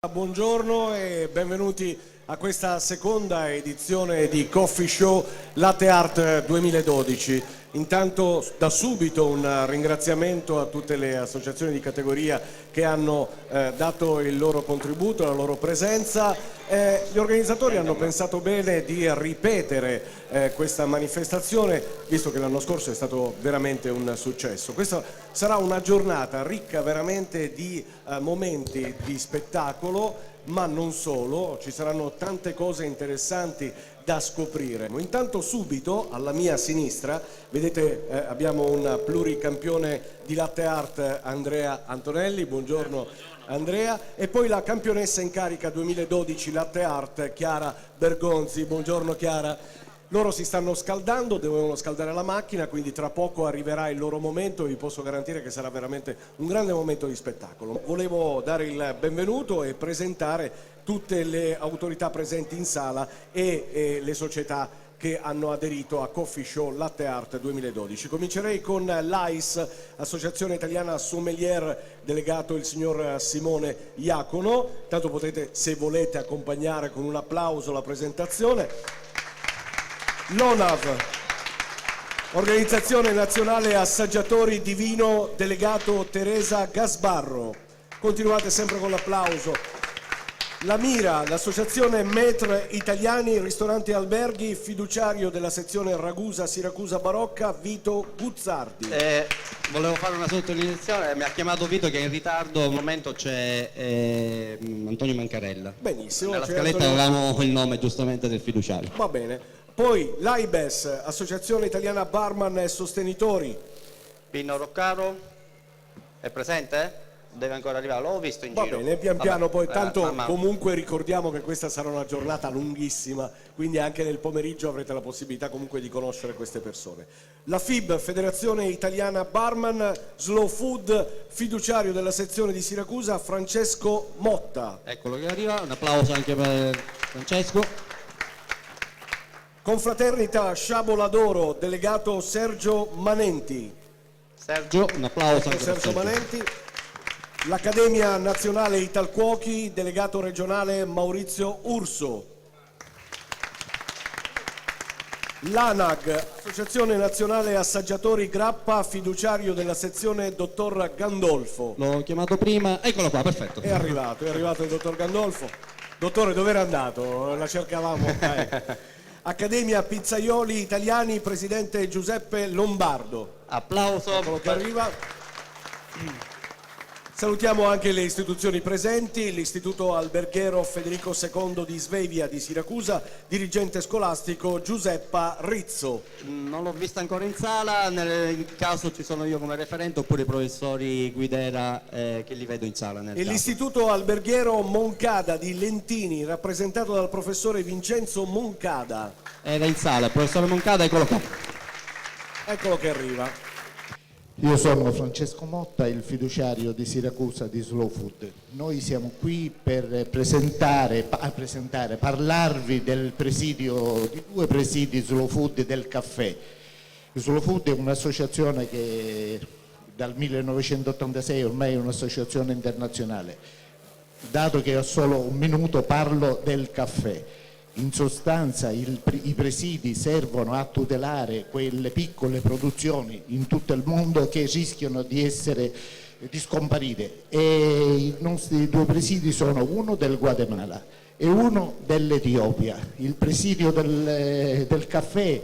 Buongiorno e benvenuti a questa seconda edizione di Coffee Show Latte Art 2012. Intanto da subito un ringraziamento a tutte le associazioni di categoria che hanno dato il loro contributo, la loro presenza. Gli organizzatori hanno pensato bene di ripetere questa manifestazione, visto che l'anno scorso è stato veramente un successo. Questa sarà una giornata ricca veramente di momenti di spettacolo, ma non solo, ci saranno tante cose interessanti da scoprire. Intanto subito alla mia sinistra vedete abbiamo un pluricampione di latte art, Andrea Antonelli. Buongiorno Andrea. E poi la campionessa in carica 2012 latte art, Chiara Bergonzi. Buongiorno Chiara. Loro si stanno scaldando, devono scaldare la macchina, quindi tra poco arriverà il loro momento e vi posso garantire che sarà veramente un grande momento di spettacolo. Volevo dare il benvenuto e presentare tutte le autorità presenti in sala e le società che hanno aderito a Coffee Show Latte Art 2012. Comincerei con l'AIS, Associazione Italiana Sommelier, delegato il signor Simone Iacono. Tanto potete, se volete, accompagnare con un applauso la presentazione. L'ONAV, Organizzazione Nazionale Assaggiatori di Vino, delegato Teresa Gasbarro. Continuate sempre con l'applauso. La Mira, l'Associazione Maître Italiani Ristoranti e Alberghi, fiduciario della sezione Ragusa Siracusa Barocca, Vito Guzzardi. Volevo fare una sottolineazione, mi ha chiamato Vito che è in ritardo, al momento c'è Antonio Mancarella. Benissimo. Nella scaletta avevamo il nome giustamente del fiduciario. Va bene. Poi l'AIBES, Associazione Italiana Barman e Sostenitori. Pino Roccaro è presente? Deve ancora arrivare, l'ho visto in giro. Va bene, pian piano. Poi tanto ma... comunque ricordiamo che questa sarà una giornata lunghissima, quindi anche nel pomeriggio avrete la possibilità comunque di conoscere queste persone. La FIB, Federazione Italiana Barman, Slow Food, fiduciario della sezione di Siracusa, Francesco Motta. Eccolo che arriva, un applauso anche per Francesco. Confraternita Sciabola d'Oro, delegato Sergio Manenti. Sergio, un applauso anche Sergio per Manenti. L'Accademia Nazionale Italcuochi, delegato regionale Maurizio Urso. L'ANAG, Associazione Nazionale Assaggiatori Grappa, fiduciario della sezione Dottor Gandolfo. L'ho chiamato prima, eccolo qua, perfetto. È arrivato il Dottor Gandolfo. Dottore, dove era andato? La cercavamo. Accademia Pizzaioli Italiani, presidente Giuseppe Lombardo. Applauso. Eccolo che arriva. Salutiamo anche le istituzioni presenti, l'Istituto Alberghiero Federico II di Svevia di Siracusa, dirigente scolastico Giuseppa Rizzo. Non l'ho vista ancora in sala, nel caso ci sono io come referente oppure i professori Guidera che li vedo in sala. E l'Istituto Alberghiero Moncada di Lentini, rappresentato dal professore Vincenzo Moncada. Era in sala, il professore Moncada, eccolo qua. Eccolo che arriva. Io sono Francesco Motta, il fiduciario di Siracusa di Slow Food. Noi siamo qui per parlarvi del presidio, di due presidi Slow Food del caffè. Slow Food è un'associazione che dal 1986 ormai è un'associazione internazionale. Dato che ho solo un minuto parlo del caffè. In sostanza i presidi servono a tutelare quelle piccole produzioni in tutto il mondo che rischiano di scomparire, e i nostri due presidi sono uno del Guatemala e uno dell'Etiopia. Il presidio del caffè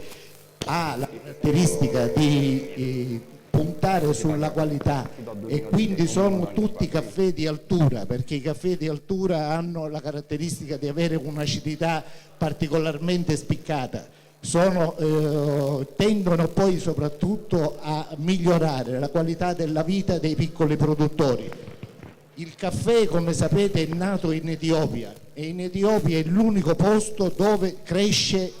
ha la caratteristica di puntare sulla qualità e quindi sono tutti caffè di altura, perché i caffè di altura hanno la caratteristica di avere un'acidità particolarmente spiccata. Tendono poi soprattutto a migliorare la qualità della vita dei piccoli produttori. Il caffè, come sapete, è nato in Etiopia e in Etiopia è l'unico posto dove cresce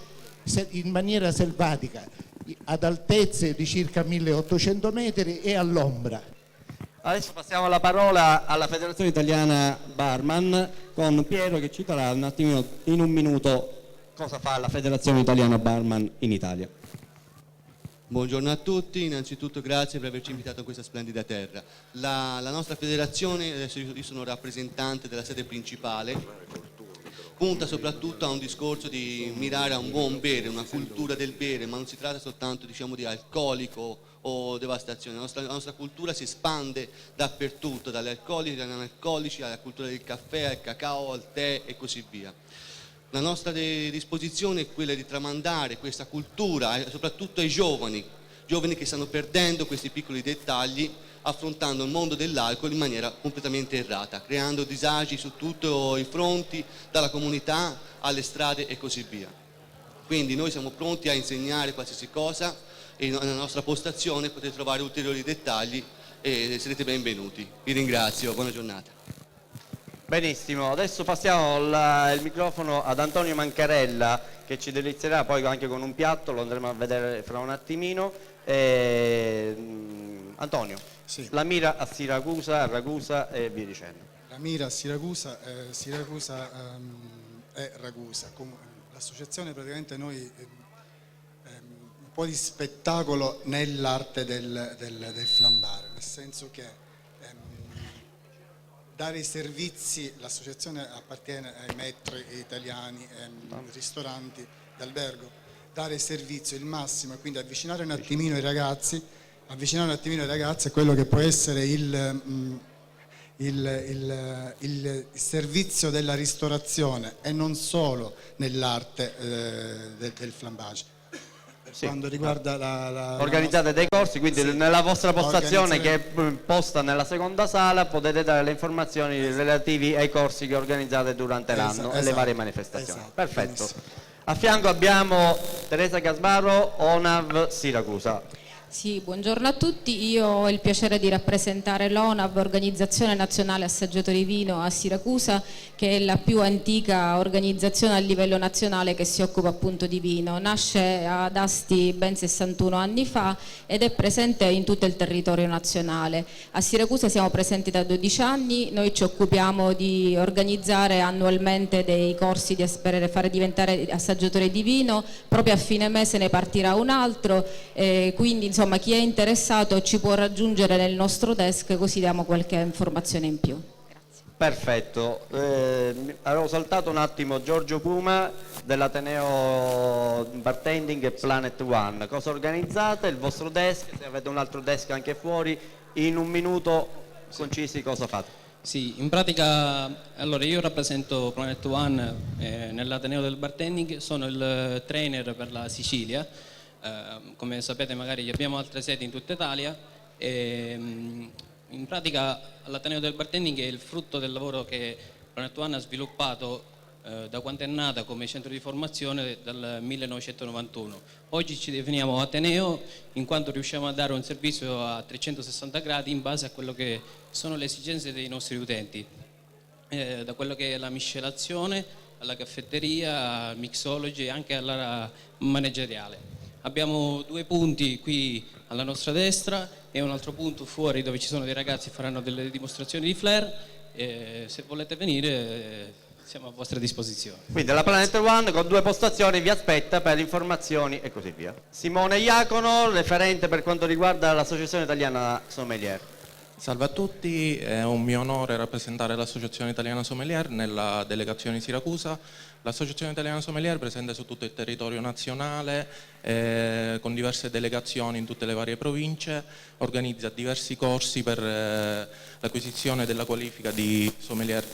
in maniera selvatica, ad altezze di circa 1800 metri e all'ombra. Adesso passiamo la parola alla Federazione Italiana Barman con Piero che ci darà un attimino, in un minuto, cosa fa la Federazione Italiana Barman in Italia. Buongiorno a tutti, innanzitutto grazie per averci invitato a questa splendida terra. La nostra federazione, adesso io sono rappresentante della sede principale, punta soprattutto a un discorso di mirare a un buon bere, una cultura del bere, ma non si tratta soltanto di alcolico o devastazione. La nostra cultura si espande dappertutto, dalle alcolici agli analcolici, alla cultura del caffè, al cacao, al tè e così via. La nostra disposizione è quella di tramandare questa cultura soprattutto ai giovani che stanno perdendo questi piccoli dettagli, affrontando il mondo dell'alcol in maniera completamente errata, creando disagi su tutti i fronti, dalla comunità alle strade e così via. Quindi noi siamo pronti a insegnare qualsiasi cosa e nella nostra postazione potete trovare ulteriori dettagli e sarete benvenuti. Vi ringrazio, buona giornata. Benissimo, adesso passiamo il microfono ad Antonio Mancarella che ci delizierà poi anche con un piatto, lo andremo a vedere fra un attimino. Antonio, Sì. la mira a Siracusa, a Ragusa e via dicendo. La mira a Siracusa, Siracusa è Ragusa. L'associazione praticamente noi un po' di spettacolo nell'arte del flambare, nel senso che dare i servizi, l'associazione appartiene ai maître italiani, ristoranti d'albergo, dare servizio il massimo e quindi avvicinare un attimino i ragazzi è quello che può essere il servizio della ristorazione e non solo nell'arte del flambage. Sì. Quando riguarda Organizzate dei corsi, quindi sì, nella vostra postazione che organizzare- è posta nella seconda sala potete dare le informazioni relativi ai corsi che organizzate durante l'anno e le varie manifestazioni. esatto, Perfetto. benissimo. A fianco abbiamo Teresa Gasbaro, ONAV Siracusa. Sì, buongiorno a tutti. Io ho il piacere di rappresentare l'ONAV, Organizzazione Nazionale Assaggiatori Vino a Siracusa, che è la più antica organizzazione a livello nazionale che si occupa appunto di vino. Nasce ad Asti ben 61 anni fa ed è presente in tutto il territorio nazionale. A Siracusa siamo presenti da 12 anni, noi ci occupiamo di organizzare annualmente dei corsi per fare diventare assaggiatore di vino, proprio a fine mese ne partirà un altro, quindi insomma chi è interessato ci può raggiungere nel nostro desk, così diamo qualche informazione in più. Perfetto. Avevo saltato un attimo Giorgio Puma dell'Ateneo Bartending e Planet One. Cosa organizzate? Il vostro desk, se avete un altro desk anche fuori, in un minuto concisi cosa fate? Sì, in pratica, allora io rappresento Planet One nell'Ateneo del Bartending, sono il trainer per la Sicilia, come sapete magari abbiamo altre sedi in tutta Italia e in pratica l'Ateneo del Bartending è il frutto del lavoro che Planet One ha sviluppato da quando è nata come centro di formazione dal 1991. Oggi ci definiamo Ateneo in quanto riusciamo a dare un servizio a 360 gradi in base a quello che sono le esigenze dei nostri utenti, da quello che è la miscelazione alla caffetteria, al mixology e anche alla manageriale. Abbiamo 2 punti qui alla nostra destra e un altro punto fuori dove ci sono dei ragazzi che faranno delle dimostrazioni di flair. Se volete venire siamo a vostra disposizione. Quindi la Planet One con 2 postazioni vi aspetta per informazioni e così via. Simone Iacono, referente per quanto riguarda l'Associazione Italiana Sommelier. Salve a tutti, è un mio onore rappresentare l'Associazione Italiana Sommelier nella delegazione di Siracusa. L'Associazione Italiana Sommelier è presente su tutto il territorio nazionale con diverse delegazioni in tutte le varie province, organizza diversi corsi per l'acquisizione della qualifica di sommelier.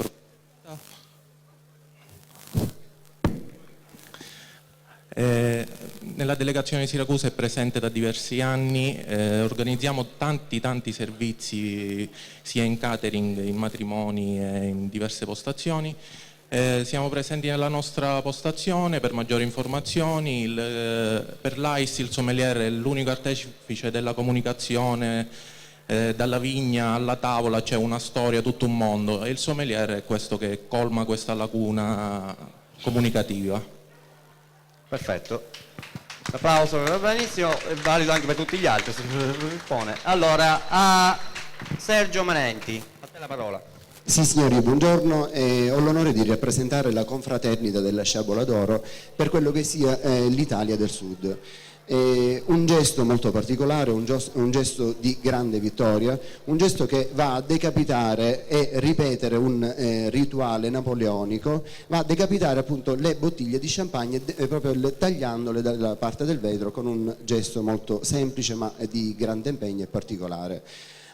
Nella delegazione di Siracusa è presente da diversi anni, organizziamo tanti servizi sia in catering, in matrimoni e in diverse postazioni. Siamo presenti nella nostra postazione per maggiori informazioni. Per l'AIS il sommelier è l'unico artefice della comunicazione, dalla vigna alla tavola c'è una storia, tutto un mondo, e il sommelier è questo che colma questa lacuna comunicativa. Perfetto. L'applauso va benissimo, è valido anche per tutti gli altri, se si suppone. Allora, a Sergio Manenti, a te la parola. Sì signori, buongiorno. Ho l'onore di rappresentare la confraternita della Sciabola d'Oro per quello che sia l'Italia del Sud. Un gesto molto particolare, un gesto di grande vittoria, un gesto che va a decapitare e ripetere un rituale napoleonico, va a decapitare appunto le bottiglie di champagne proprio tagliandole dalla parte del vetro con un gesto molto semplice ma di grande impegno e particolare.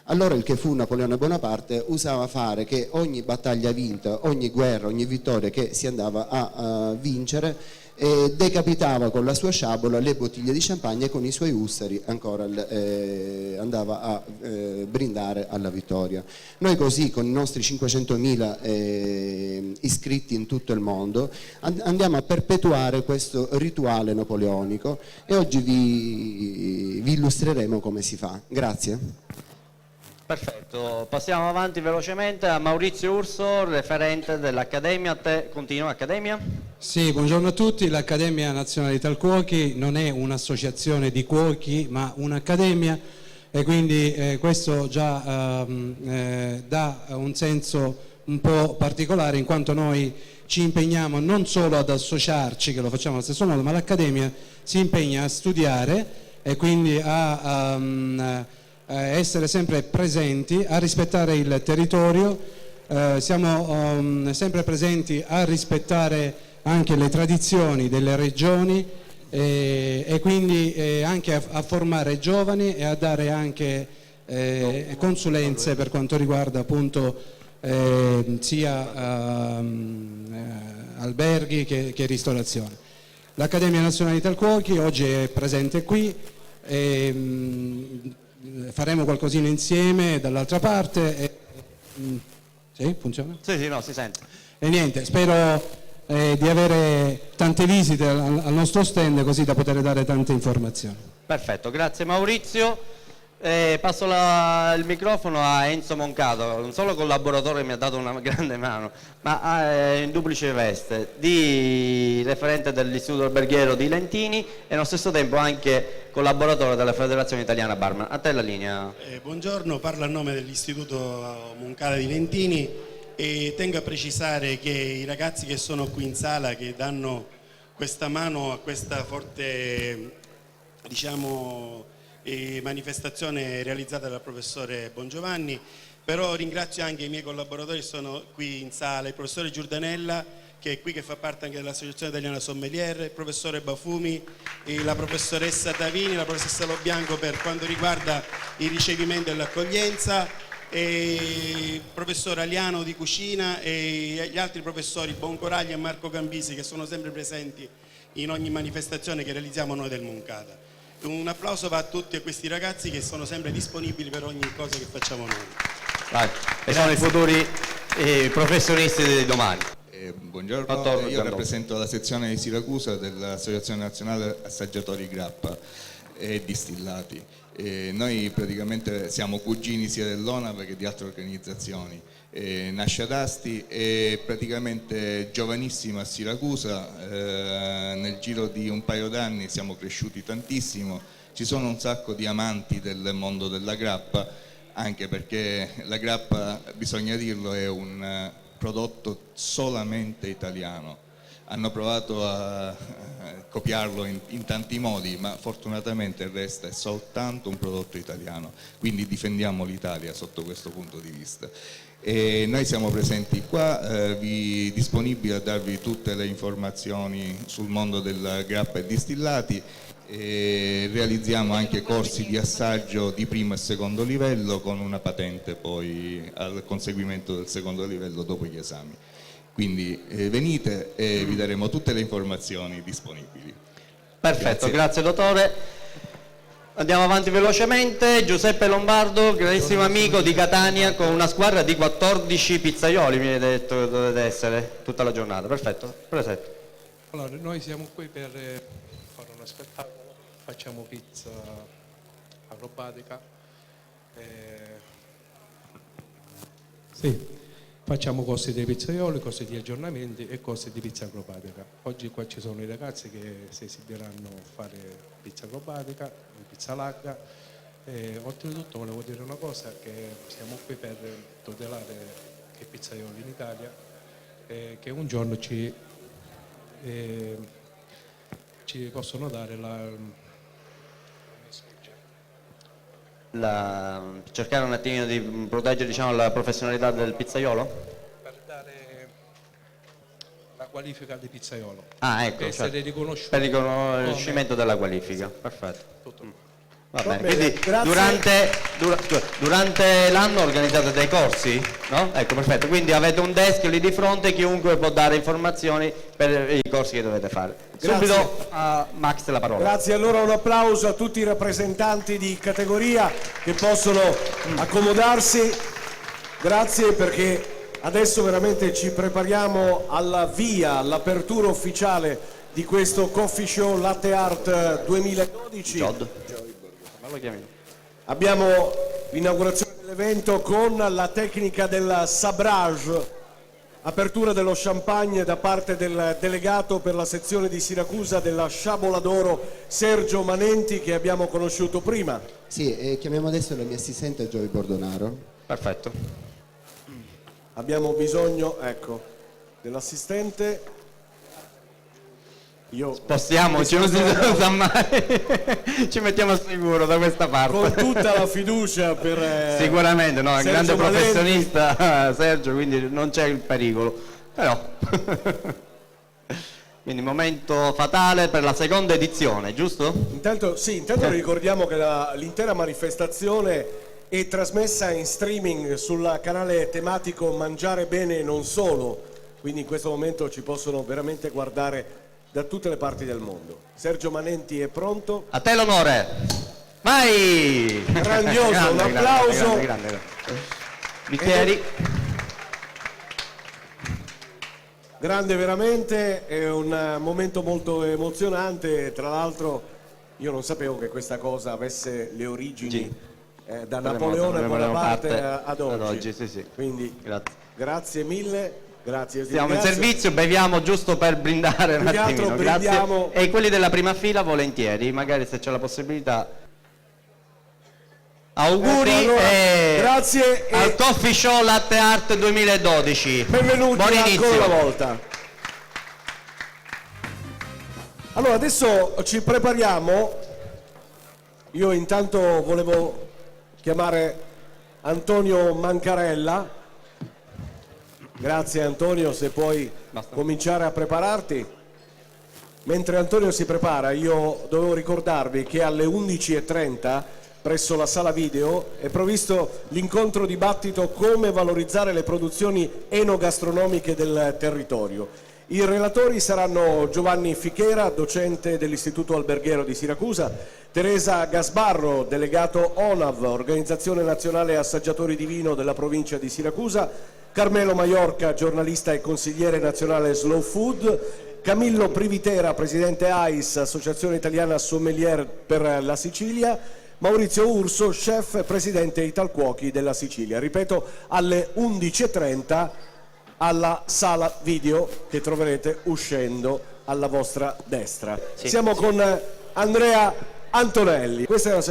Allora il che fu Napoleone Bonaparte usava fare che ogni battaglia vinta, ogni guerra, ogni vittoria che si andava a vincere, decapitava con la sua sciabola le bottiglie di champagne e con i suoi ussari ancora andava a brindare alla vittoria. Noi così con i nostri 500.000 iscritti in tutto il mondo andiamo a perpetuare questo rituale napoleonico e oggi vi illustreremo come si fa. Grazie. Perfetto, passiamo avanti velocemente a Maurizio Urso, referente dell'Accademia. A te continua Accademia. Sì, buongiorno a tutti. L'Accademia Nazionale Italcuochi non è un'associazione di cuochi ma un'accademia e quindi questo già dà un senso un po' particolare, in quanto noi ci impegniamo non solo ad associarci, che lo facciamo allo stesso modo, ma l'Accademia si impegna a studiare e quindi a essere sempre presenti, a rispettare il territorio, siamo sempre presenti a rispettare anche le tradizioni delle regioni e quindi anche a formare giovani e a dare anche consulenze per quanto riguarda appunto sia alberghi che ristorazione. L'Accademia Nazionale Italcuochi oggi è presente qui e faremo qualcosina insieme dall'altra parte. Sì, funziona? Sì, no, si sente. E niente, spero di avere tante visite al nostro stand così da poter dare tante informazioni. Perfetto, grazie Maurizio. Passo il microfono a Enzo Moncato, non solo collaboratore che mi ha dato una grande mano, ma in duplice veste di referente dell'Istituto Alberghiero di Lentini e allo stesso tempo anche collaboratore della Federazione Italiana Barman. A te la linea. Buongiorno, parlo a nome dell'Istituto Moncada di Lentini e tengo a precisare che i ragazzi che sono qui in sala, che danno questa mano a questa forte, diciamo, manifestazione realizzata dal professore Bongiovanni, però ringrazio anche i miei collaboratori che sono qui in sala, il professore Giordanella che è qui, che fa parte anche dell'Associazione Italiana Sommelier, il professore Bafumi, la professoressa Tavini, la professoressa Lobianco per quanto riguarda il ricevimento e l'accoglienza, il professor Aliano di cucina e gli altri professori Boncoraglia e Marco Gambisi che sono sempre presenti in ogni manifestazione che realizziamo noi del Moncada. Un applauso va a tutti questi ragazzi che sono sempre disponibili per ogni cosa che facciamo noi. Vai. E sono i futuri professionisti di domani. Buongiorno, io rappresento la sezione di Siracusa dell'Associazione Nazionale Assaggiatori Grappa e Distillati. Noi praticamente siamo cugini sia dell'ONAV che di altre organizzazioni. Nasce ad Asti e praticamente giovanissimo a Siracusa, nel giro di un paio d'anni siamo cresciuti tantissimo, ci sono un sacco di amanti del mondo della grappa, anche perché la grappa, bisogna dirlo, è un prodotto solamente italiano. Hanno provato a copiarlo in tanti modi, ma fortunatamente resta soltanto un prodotto italiano, quindi difendiamo l'Italia sotto questo punto di vista. E noi siamo presenti qua, disponibili a darvi tutte le informazioni sul mondo della grappa e distillati, e realizziamo anche corsi di assaggio di primo e secondo livello con una patente poi al conseguimento del secondo livello dopo gli esami. Quindi venite e vi daremo tutte le informazioni disponibili. Perfetto, grazie dottore. Andiamo avanti velocemente. Giuseppe Lombardo, grandissimo amico di Catania, con una squadra di 14 pizzaioli, mi hai detto che dovete essere tutta la giornata. Perfetto, presente. Allora, noi siamo qui per fare uno spettacolo, facciamo pizza acrobatica. Sì. Facciamo corsi dei pizzaioli, corsi di aggiornamenti e corsi di pizza acrobatica. Oggi qua ci sono i ragazzi che si esibiranno a fare pizza acrobatica, pizza larga. Oltretutto volevo dire una cosa, che siamo qui per tutelare i pizzaioli in Italia, che un giorno ci possono dare cercare un attimino di proteggere, diciamo, la professionalità del pizzaiolo? Per dare la qualifica di pizzaiolo. Ah, ecco, Per essere cioè, riconosciuto. per riconoscimento della qualifica, perfetto. Va bene, bene, quindi grazie. durante l'anno organizzate dei corsi? No? Ecco, perfetto, quindi avete un desk lì di fronte, chiunque può dare informazioni per i corsi che dovete fare. Grazie. Subito a Max la parola. Grazie, allora un applauso a tutti i rappresentanti di categoria che possono accomodarsi. Grazie, perché adesso veramente ci prepariamo alla via, all'apertura ufficiale di questo Coffee Show Latte Art 2012. Abbiamo l'inaugurazione dell'evento con la tecnica del sabrage, apertura dello champagne da parte del delegato per la sezione di Siracusa della Sciabola d'Oro Sergio Manenti, che abbiamo conosciuto prima. Sì, chiamiamo adesso la mia assistente Giovi Bordonaro. Perfetto. Abbiamo bisogno, ecco, dell'assistente. Spostiamoci, non si sa mai. Ci mettiamo al sicuro da questa parte. Con tutta la fiducia per sicuramente, no, è un grande Sergio Manenti. professionista Sergio, quindi non c'è il pericolo. Però quindi momento fatale per la seconda edizione, giusto? Intanto ricordiamo che l'intera manifestazione è trasmessa in streaming sul canale tematico Mangiare Bene e non solo, quindi in questo momento ci possono veramente guardare da tutte le parti del mondo. Sergio Manenti è pronto. A te l'onore. Vai! Grandioso, Grande, un applauso. grande. Bicchieri. Grande veramente, è un momento molto emozionante. Tra l'altro io non sapevo che questa cosa avesse le origini da Napoleone Bonaparte ad oggi. Sì. Quindi grazie mille. Grazie. Siamo in servizio, beviamo giusto per brindare un attimino. Grazie. E quelli della prima fila volentieri, magari se c'è la possibilità. Auguri, ecco, allora, grazie al Coffee Show Latte Art 2012. Benvenuti Buon inizio. ancora una volta. Allora adesso ci prepariamo. Io intanto volevo chiamare Antonio Mancarella. Grazie Antonio, se puoi cominciare a prepararti. Mentre Antonio si prepara, io dovevo ricordarvi che alle 11:30 presso la sala video è previsto l'incontro dibattito come valorizzare le produzioni enogastronomiche del territorio. I relatori saranno Giovanni Fichera, docente dell'Istituto Alberghiero di Siracusa, Teresa Gasbarro, delegato ONAV, Organizzazione Nazionale Assaggiatori di Vino della provincia di Siracusa, Carmelo Maiorca, giornalista e consigliere nazionale Slow Food, Camillo Privitera, presidente AIS, Associazione Italiana Sommelier per la Sicilia, Maurizio Urso, chef e presidente Italcuochi della Sicilia. Ripeto, alle 11:30 alla sala video che troverete uscendo alla vostra destra. Sì. Siamo con Andrea Antonelli. Questo è il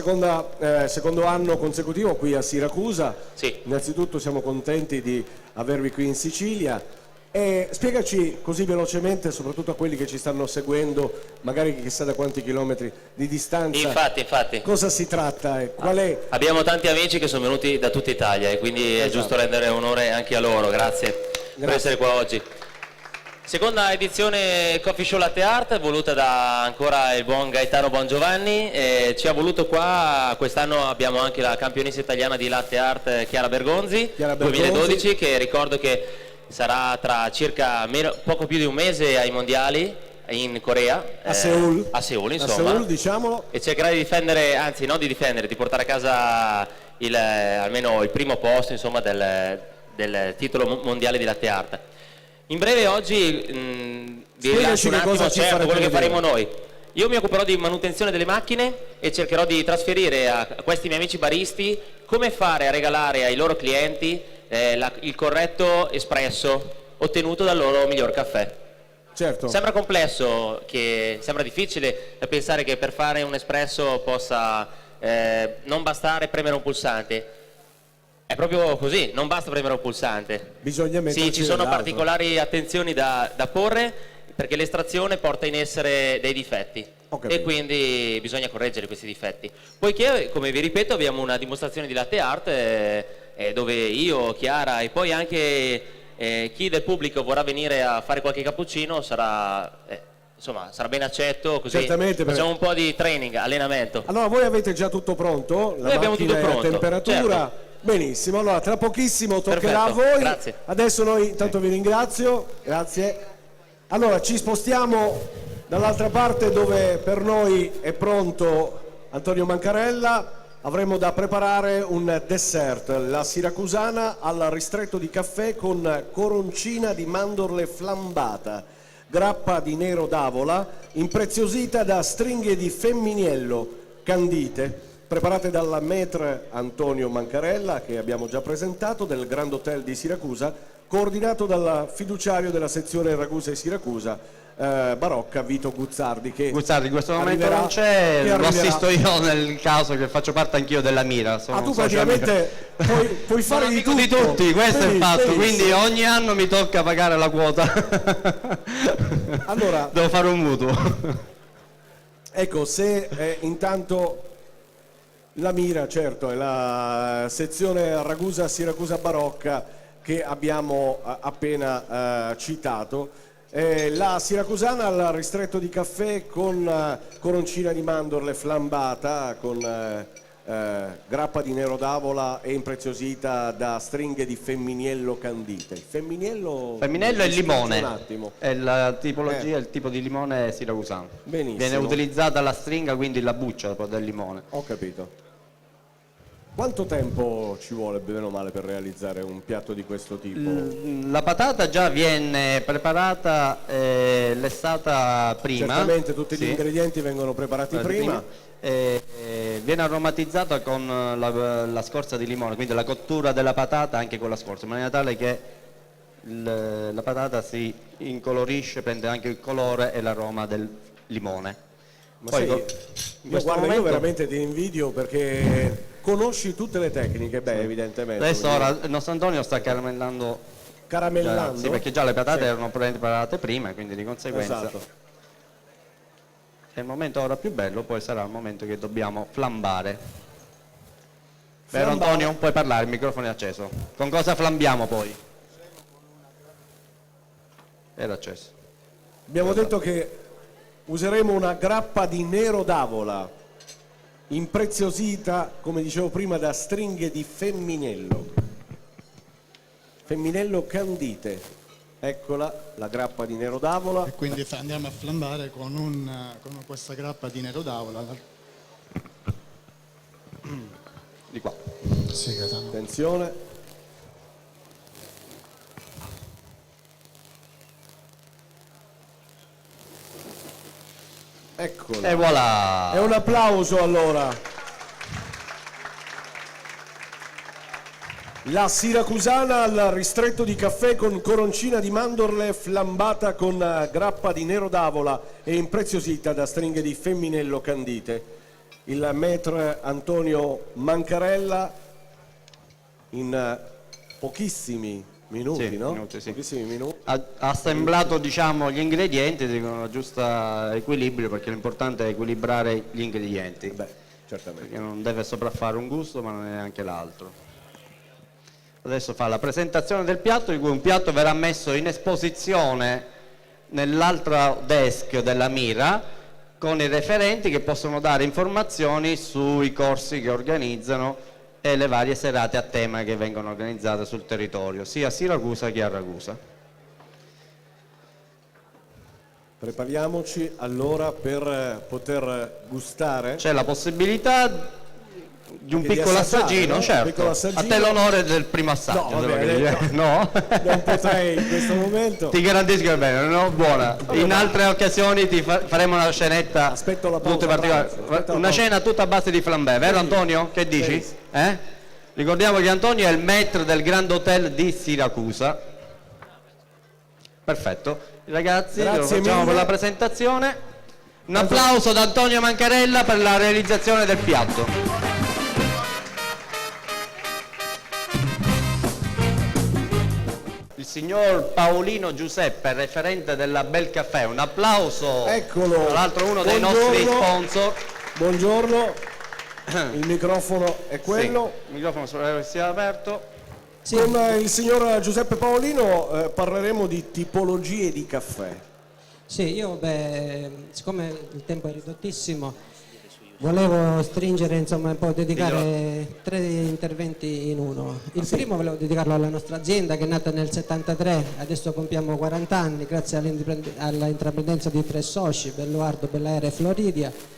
secondo anno consecutivo qui a Siracusa. Sì. Innanzitutto siamo contenti di avervi qui in Sicilia. E spiegaci così velocemente, soprattutto a quelli che ci stanno seguendo, magari chissà da quanti chilometri di distanza, Infatti. cosa si tratta e qual è... Abbiamo tanti amici che sono venuti da tutta Italia e quindi è giusto rendere onore anche a loro. Grazie per essere qua oggi. Seconda edizione Coffee Show Latte Art, voluta da ancora il buon Gaetano Bongiovanni, ci ha voluto qua. Quest'anno abbiamo anche la campionessa italiana di Latte Art Chiara Bergonzi, 2012, che ricordo che sarà tra circa poco più di un mese ai mondiali in Corea, a Seoul, insomma, a Seoul, diciamolo. E cercherà di difendere, anzi non di difendere, di portare a casa almeno il primo posto, insomma, del titolo mondiale di Latte Art. In breve oggi vi lascio un attimo quello che faremo noi. Io mi occuperò di manutenzione delle macchine e cercherò di trasferire a questi miei amici baristi come fare a regalare ai loro clienti il corretto espresso ottenuto dal loro miglior caffè. Certo. Sembra complesso, sembra difficile da pensare che per fare un espresso possa non bastare premere un pulsante. È proprio così, non basta premere un pulsante. Bisogna metterci Sì, ci sono dell'altro. particolari attenzioni da porre perché l'estrazione porta in essere dei difetti e quindi bisogna correggere questi difetti. Poiché, come vi ripeto, abbiamo una dimostrazione di latte art dove io, Chiara e poi anche chi del pubblico vorrà venire a fare qualche cappuccino sarà ben accetto, così Certamente, facciamo un po' di training, allenamento. Allora voi avete già tutto pronto? La Noi abbiamo macchina tutto è a pronto, temperatura? certo. Benissimo, allora tra pochissimo toccherà Perfetto, a voi. grazie. Adesso noi intanto vi ringrazio, grazie. Allora ci spostiamo dall'altra parte dove per noi è pronto Antonio Mancarella. Avremo da preparare un dessert, la siracusana al ristretto di caffè con coroncina di mandorle flambata, grappa di nero d'avola impreziosita da stringhe di femminiello candite, preparate dal maître Antonio Mancarella, che abbiamo già presentato, del Grand Hotel di Siracusa, coordinato dal fiduciario della sezione Ragusa e Siracusa, Barocca, Vito Guzzardi, che Guzzardi in questo momento arriverà- non c'è, che lo arriverà. assisto io nel caso che faccio parte anch'io della Mira. Sono Ah, tu un social praticamente media. puoi fare Sono di amico tutto. di tutti, questo è il fatto, Benissimo. quindi ogni anno mi tocca pagare la quota. Allora, devo fare un mutuo. ecco, se intanto la Mira, certo, è la sezione Ragusa-Siracusa Barocca che abbiamo appena citato. La siracusana al ristretto di caffè con coroncina di mandorle flambata, con grappa di nero d'avola e impreziosita da stringhe di femminiello candite. Il femminiello è il mi limone, un attimo. è la tipologia, il tipo di limone siracusano. Benissimo. Viene utilizzata la stringa, quindi la buccia del limone. Ho capito. Quanto tempo ci vuole bene o male per realizzare un piatto di questo tipo? La patata già viene preparata lessata prima. Certamente tutti gli Sì. ingredienti vengono preparati prima. Viene aromatizzata con la scorza di limone, quindi la cottura della patata anche con la scorza, in maniera tale che la patata si incolorisce, prende anche il colore e l'aroma del limone. Ma Poi, sai, in io questo guarda, io momento- veramente ti invidio perché conosci tutte le tecniche, beh, evidentemente. Adesso quindi- ora il nostro Antonio sta caramellando. Caramellando? Sì, perché già le patate Sì. erano preparate prima, quindi di conseguenza. Esatto. È il momento ora più bello, poi sarà il momento che dobbiamo flambare. Vero Flambare. Antonio? Puoi parlare, il microfono è acceso. Con cosa flambiamo poi? Era acceso. Abbiamo detto che useremo una grappa di nero d'avola impreziosita, come dicevo prima, da stringhe di femminello candite. Eccola la grappa di nero d'avola. E quindi andiamo a flambare con questa grappa di nero d'avola. Di qua. Sì, attenzione. Eccola. E voilà. E un applauso allora. La siracusana al ristretto di caffè con coroncina di mandorle flambata con grappa di nero d'avola e impreziosita da stringhe di femminello candite. Il maître Antonio Mancarella in pochissimi minuti, Sì, no? minuti, sì. Pochissimi minuti. Ha assemblato, diciamo, gli ingredienti con il giusto equilibrio, perché l'importante è equilibrare gli ingredienti. Beh, certamente. Perché non deve sopraffare un gusto, ma non è neanche l'altro. Adesso fa la presentazione del piatto, di cui un piatto verrà messo in esposizione nell'altro desk della Mira con i referenti che possono dare informazioni sui corsi che organizzano e le varie serate a tema che vengono organizzate sul territorio, sia a Siracusa che a Ragusa. Prepariamoci allora per poter gustare. C'è la possibilità di un Anche di piccolo assaggiare, assaggino, no? certo. Un piccolo assaggino. A te l'onore del primo assaggio. No, devo vabbè, dire. no. No? Non potrei in questo momento. Ti garantisco che è bene, no? Buona. In altre occasioni ti faremo una scenetta Aspetto la tutta pausa particolare. pranzo, aspetto la Una pausa. cena tutta a base di flambè, vero Antonio? Che dici? Ricordiamo che Antonio è il maître del Grand Hotel di Siracusa. Perfetto. Ragazzi, Grazie lo facciamo mille. per la presentazione. Un applauso da Antonio Mancarella per la realizzazione del piatto. Il signor signor Paolino Giuseppe, referente della Bel Caffè. Un applauso. Eccolo. Tra l'altro uno dei nostri sponsor. Buongiorno. Il microfono è quello. Sì, il microfono sia aperto. Sì. Con il signor Giuseppe Paolino parleremo di tipologie di caffè. Sì, io siccome il tempo è ridottissimo, volevo stringere, insomma, un po' dedicare 3 interventi in uno. Il primo volevo dedicarlo alla nostra azienda che è nata nel 73, adesso compiamo 40 anni grazie alla intraprendenza di 3 soci, Belluardo, Bellaera e Floridia.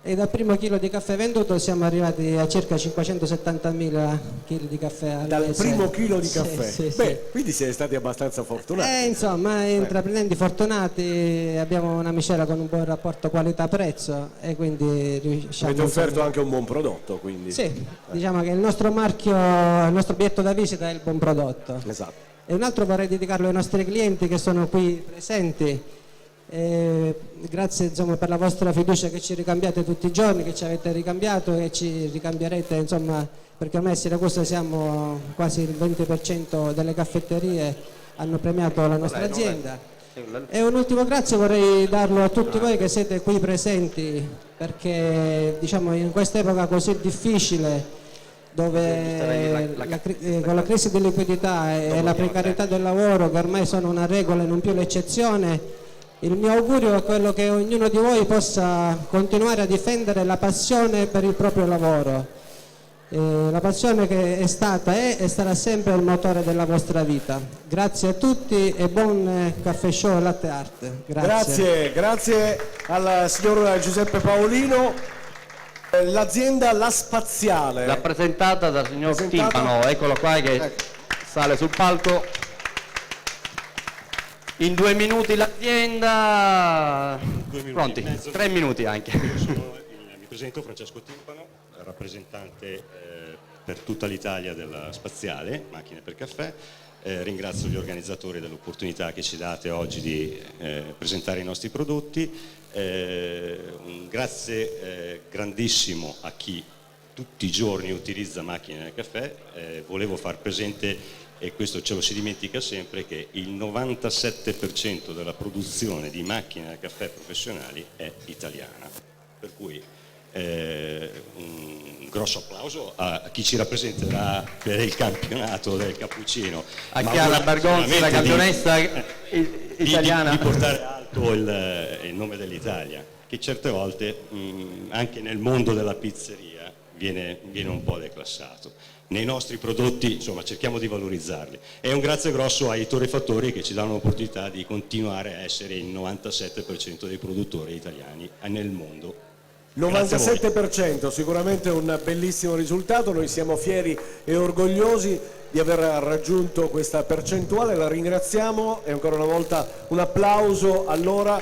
E dal primo chilo di caffè venduto siamo arrivati a circa 570.000 kg di caffè al Dal mese. primo chilo di caffè? Sì, sì, Beh, quindi siete stati abbastanza fortunati. Insomma, intraprendenti fortunati, abbiamo una miscela con un buon rapporto qualità-prezzo e quindi riusciamo... Avete offerto anche un buon prodotto, quindi. Sì, diciamo che il nostro marchio, il nostro biglietto da visita è il buon prodotto. Esatto. E un altro vorrei dedicarlo ai nostri clienti che sono qui presenti. Grazie, insomma, per la vostra fiducia che ci ricambiate tutti i giorni, che ci avete ricambiato e ci ricambierete, insomma, perché ormai a Siracusa siamo quasi il 20% delle caffetterie hanno premiato la nostra azienda. E un ultimo grazie vorrei darlo a tutti voi che siete qui presenti, perché diciamo in quest'epoca così difficile, dove con la crisi di liquidità e la precarietà del lavoro, che ormai sono una regola e non più l'eccezione, il mio augurio è quello che ognuno di voi possa continuare a difendere la passione per il proprio lavoro, la passione che è stata e sarà sempre il motore della vostra vita. Grazie a tutti e buon caffè show Latte Art. Grazie al signor Giuseppe Paolino. L'azienda La Spaziale, rappresentata dal signor Timpano, eccolo qua che sale sul palco. In 2 minuti l'azienda. 2 minuti Pronti? e mezzo. 3 minuti anche. Mi presento Francesco Timpano, rappresentante per tutta l'Italia della Spaziale, Macchine per Caffè. Ringrazio gli organizzatori dell'opportunità che ci date oggi di presentare i nostri prodotti. Un grazie grandissimo a chi tutti i giorni utilizza Macchine del Caffè. Volevo far presente, e questo ce lo si dimentica sempre, che il 97% della produzione di macchine da caffè professionali è italiana, per cui un grosso applauso a chi ci rappresenterà per il campionato del cappuccino, a Chiara Bergonzi, la campionessa italiana, di portare alto il nome dell'Italia, che certe volte anche nel mondo della pizzeria viene un po' declassato. Nei nostri prodotti, insomma, cerchiamo di valorizzarli. E un grazie grosso ai torrefattori che ci danno l'opportunità di continuare a essere il 97% dei produttori italiani nel mondo. 97%, sicuramente un bellissimo risultato. Noi siamo fieri e orgogliosi di aver raggiunto questa percentuale, la ringraziamo e ancora una volta un applauso allora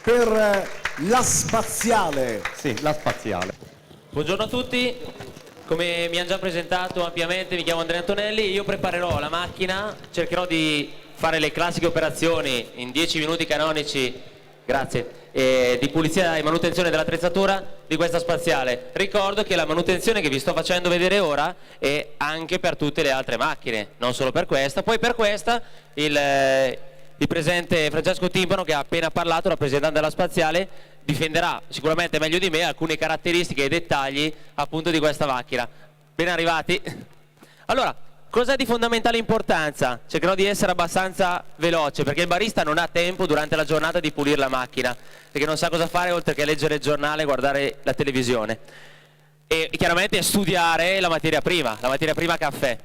per La Spaziale. Sì, La Spaziale. Buongiorno a tutti. Come mi hanno già presentato ampiamente, mi chiamo Andrea Antonelli, io preparerò la macchina, cercherò di fare le classiche operazioni in 10 minuti canonici, grazie, di pulizia e manutenzione dell'attrezzatura di questa Spaziale. Ricordo che la manutenzione che vi sto facendo vedere ora è anche per tutte le altre macchine, non solo per questa. Poi per questa il presente Francesco Timpano, che ha appena parlato, rappresentante della Spaziale, difenderà sicuramente meglio di me alcune caratteristiche e dettagli appunto di questa macchina. Ben arrivati. Allora, cos'è di fondamentale importanza? Cercherò di essere abbastanza veloce, perché il barista non ha tempo durante la giornata di pulire la macchina, perché non sa cosa fare oltre che leggere il giornale e guardare la televisione. E chiaramente studiare la materia prima caffè.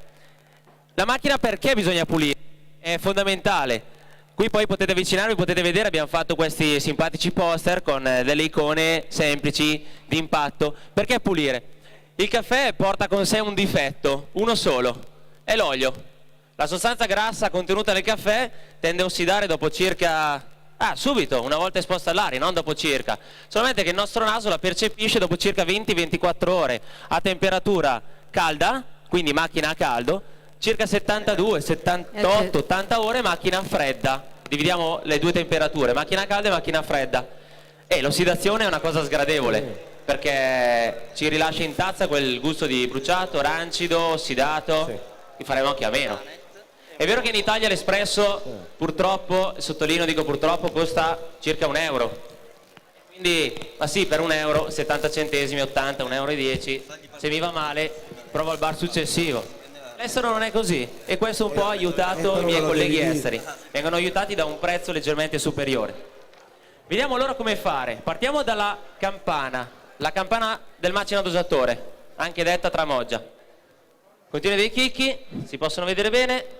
La macchina perché bisogna pulire? È fondamentale. Qui poi potete avvicinarvi, potete vedere, abbiamo fatto questi simpatici poster con delle icone semplici di impatto. Perché pulire? Il caffè porta con sé un difetto, uno solo, è l'olio. La sostanza grassa contenuta nel caffè tende a ossidare dopo circa, subito, una volta esposta all'aria, non dopo circa. Solamente che il nostro naso la percepisce dopo circa 20-24 ore a temperatura calda, quindi macchina a caldo, circa 72, 78, 80 ore macchina fredda. Dividiamo le due temperature, macchina calda e macchina fredda. E l'ossidazione è una cosa sgradevole, perché ci rilascia in tazza quel gusto di bruciato, rancido, ossidato, che faremo anche a meno. È vero che in Italia l'espresso, purtroppo, sottolineo, dico purtroppo, costa circa €1. Quindi, ma sì, per €1, 70 centesimi, 80, €1,10, se mi va male provo al bar successivo. All'estero non è così e questo un po' ha aiutato i miei colleghi esteri, vengono aiutati da un prezzo leggermente superiore. Vediamo allora come fare. Partiamo dalla campana, la campana del macina dosatore, anche detta tramoggia. Contiene dei chicchi, si possono vedere bene.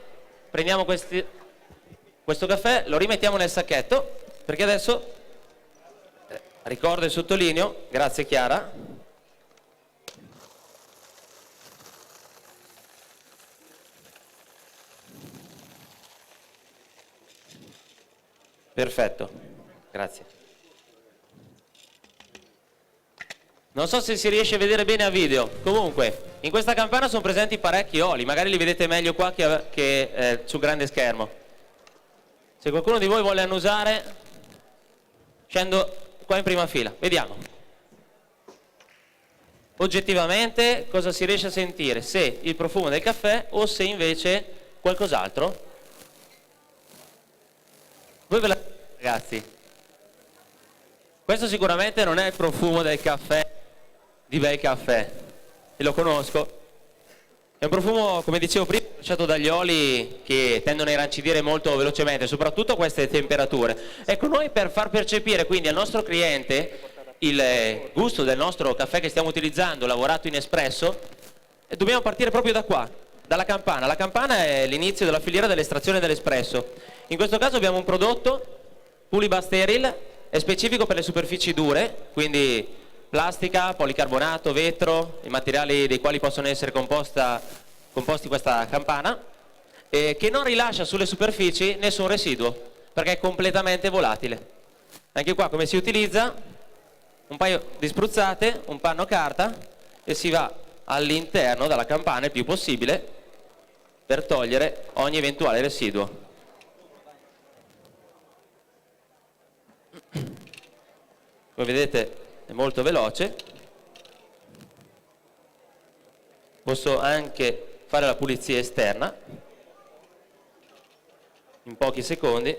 Prendiamo questo caffè, lo rimettiamo nel sacchetto, perché adesso, ricordo e sottolineo, grazie Chiara, perfetto, grazie. Non so se si riesce a vedere bene a video, comunque in questa campana sono presenti parecchi oli, magari li vedete meglio qua che sul grande schermo. Se qualcuno di voi vuole annusare, scendo qua in prima fila, vediamo. Oggettivamente cosa si riesce a sentire, se il profumo del caffè o se invece qualcos'altro. Voi ve la ragazzi, questo sicuramente non è il profumo del caffè di Bel Caffè, e lo conosco. È un profumo, come dicevo prima, lasciato dagli oli che tendono a irrancidire molto velocemente, soprattutto a queste temperature. Ecco, noi per far percepire quindi al nostro cliente il gusto del nostro caffè che stiamo utilizzando, lavorato in espresso, dobbiamo partire proprio da qua, dalla campana. La campana è l'inizio della filiera dell'estrazione dell'espresso. In questo caso abbiamo un prodotto Puliba Steril, è specifico per le superfici dure, quindi plastica, policarbonato, vetro, i materiali dei quali possono essere composti questa campana, che non rilascia sulle superfici nessun residuo, perché è completamente volatile. Anche qua come si utilizza? Un paio di spruzzate, un panno carta e si va all'interno della campana il più possibile per togliere ogni eventuale residuo. Come vedete è molto veloce, posso anche fare la pulizia esterna in pochi secondi.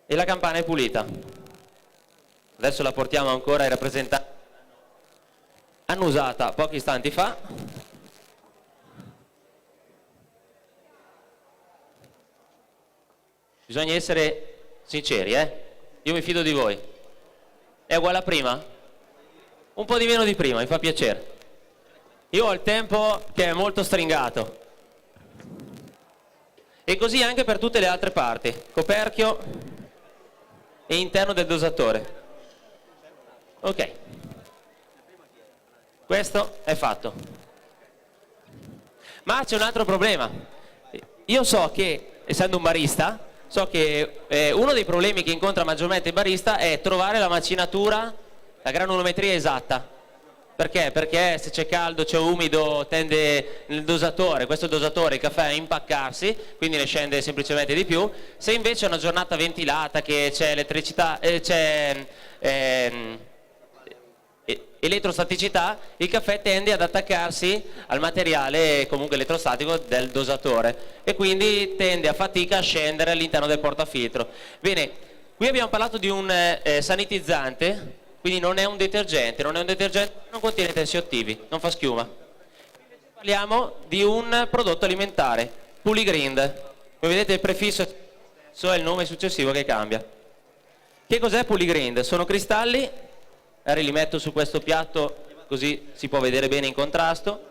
E la campana è pulita. Adesso la portiamo ancora ai rappresentanti. Annusata pochi istanti fa. Bisogna essere sinceri, Io mi fido di voi. È uguale a prima? Un po' di meno di prima, mi fa piacere. Io ho il tempo che è molto stringato. E così anche per tutte le altre parti, coperchio e interno del dosatore. Ok. Questo è fatto. Ma c'è un altro problema. Io so che, essendo un barista, so che uno dei problemi che incontra maggiormente il barista è trovare la macinatura, la granulometria esatta. Perché? Perché se c'è caldo, c'è umido, tende il dosatore, questo dosatore, il caffè, a impaccarsi, quindi ne scende semplicemente di più. Se invece è una giornata ventilata, che c'è elettricità, c'è elettrostaticità, il caffè tende ad attaccarsi al materiale comunque elettrostatico del dosatore e quindi tende a fatica a scendere all'interno del portafiltro. Bene, qui abbiamo parlato di un sanitizzante, quindi non è un detergente, non contiene tensioattivi, non fa schiuma. Parliamo di un prodotto alimentare, Puligrind. Come vedete il prefisso è il nome successivo che cambia. Che cos'è Puligrind? Sono cristalli. Li metto su questo piatto così si può vedere bene in contrasto.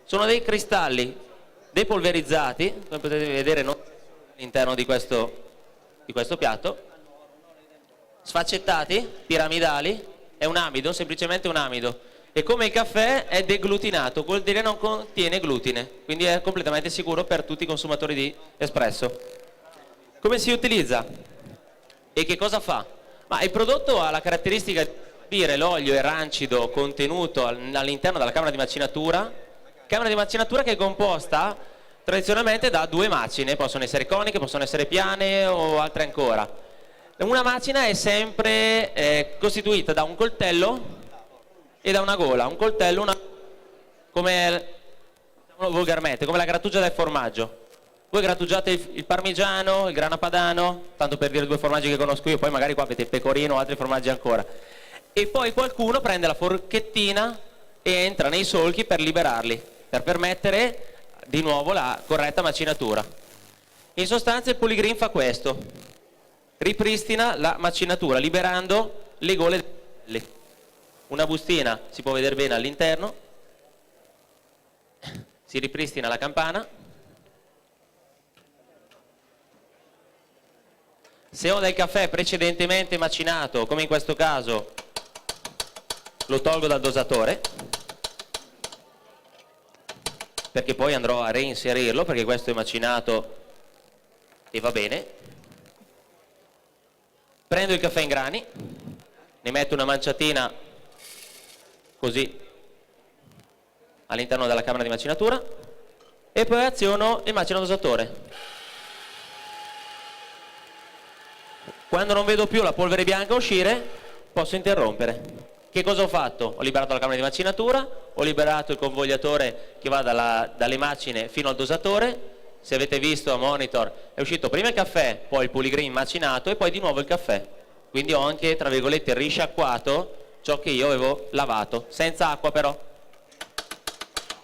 Sono dei cristalli depolverizzati, come potete vedere all'interno di questo piatto, sfaccettati, piramidali. È un amido, semplicemente un amido, e come il caffè è deglutinato, vuol dire non contiene glutine, quindi è completamente sicuro per tutti i consumatori di espresso. Come si utilizza e che cosa fa? Ma il prodotto ha la caratteristica di l'olio e rancido contenuto all'interno della camera di macinatura che è composta tradizionalmente da due macine, possono essere coniche, possono essere piane o altre ancora. Una macina è sempre costituita da un coltello e da una gola, un coltello, come diciamo volgarmente, come la grattugia del formaggio. Voi grattugiate il parmigiano, il grana padano, tanto per dire 2 formaggi che conosco io, poi magari qua avete il pecorino o altri formaggi ancora. E poi qualcuno prende la forchettina e entra nei solchi per liberarli, per permettere di nuovo la corretta macinatura. In sostanza il Polygreen fa questo, ripristina la macinatura liberando le gole dei coltelli. Una bustina si può vedere bene all'interno, si ripristina la campana. Se ho del caffè precedentemente macinato, come in questo caso, lo tolgo dal dosatore, perché poi andrò a reinserirlo, perché questo è macinato e va bene. Prendo il caffè in grani, ne metto una manciatina così all'interno della camera di macinatura e poi aziono il macino dosatore. Quando non vedo più la polvere bianca uscire, posso interrompere. Che cosa ho fatto? Ho liberato la camera di macinatura, ho liberato il convogliatore che va dalle macine fino al dosatore. Se avete visto a monitor è uscito prima il caffè, poi il Polygreen macinato e poi di nuovo il caffè. Quindi ho anche, tra virgolette, risciacquato ciò che io avevo lavato, senza acqua però.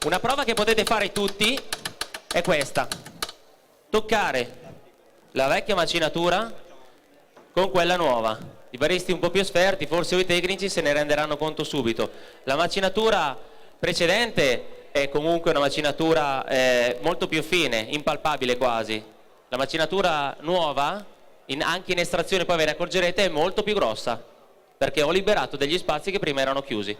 Una prova che potete fare tutti è questa: toccare la vecchia macinatura con quella nuova. I baristi un po' più esperti, forse i tecnici, se ne renderanno conto subito. La macinatura precedente è comunque una macinatura molto più fine, impalpabile quasi. La macinatura nuova, anche in estrazione poi ve ne accorgerete, è molto più grossa, perché ho liberato degli spazi che prima erano chiusi.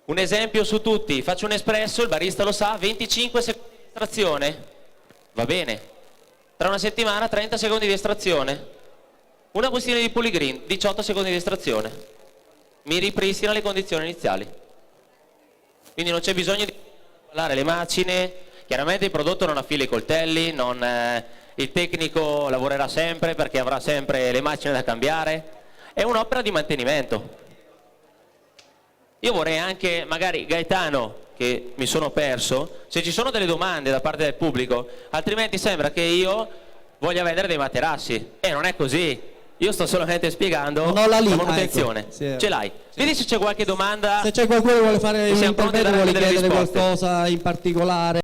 Un esempio su tutti: faccio un espresso, il barista lo sa, 25 secondi di estrazione, va bene. Tra una settimana 30 secondi di estrazione. Una bustina di Polygreen, 18 secondi di estrazione. Mi ripristina le condizioni iniziali. Quindi non c'è bisogno di controllare le macine. Chiaramente il prodotto non affila i coltelli, il tecnico lavorerà sempre perché avrà sempre le macine da cambiare. È un'opera di mantenimento. Io vorrei anche, magari Gaetano, che mi sono perso, se ci sono delle domande da parte del pubblico, altrimenti sembra che io voglia vendere dei materassi. E non è così. Io sto solamente spiegando la manutenzione. Ecco, sì. Ce l'hai? Vedi se c'è qualche domanda. Se c'è qualcuno che vuole fare un siamo pronti a intervento, dare vuole delle chiedere risposte. qualcosa in particolare.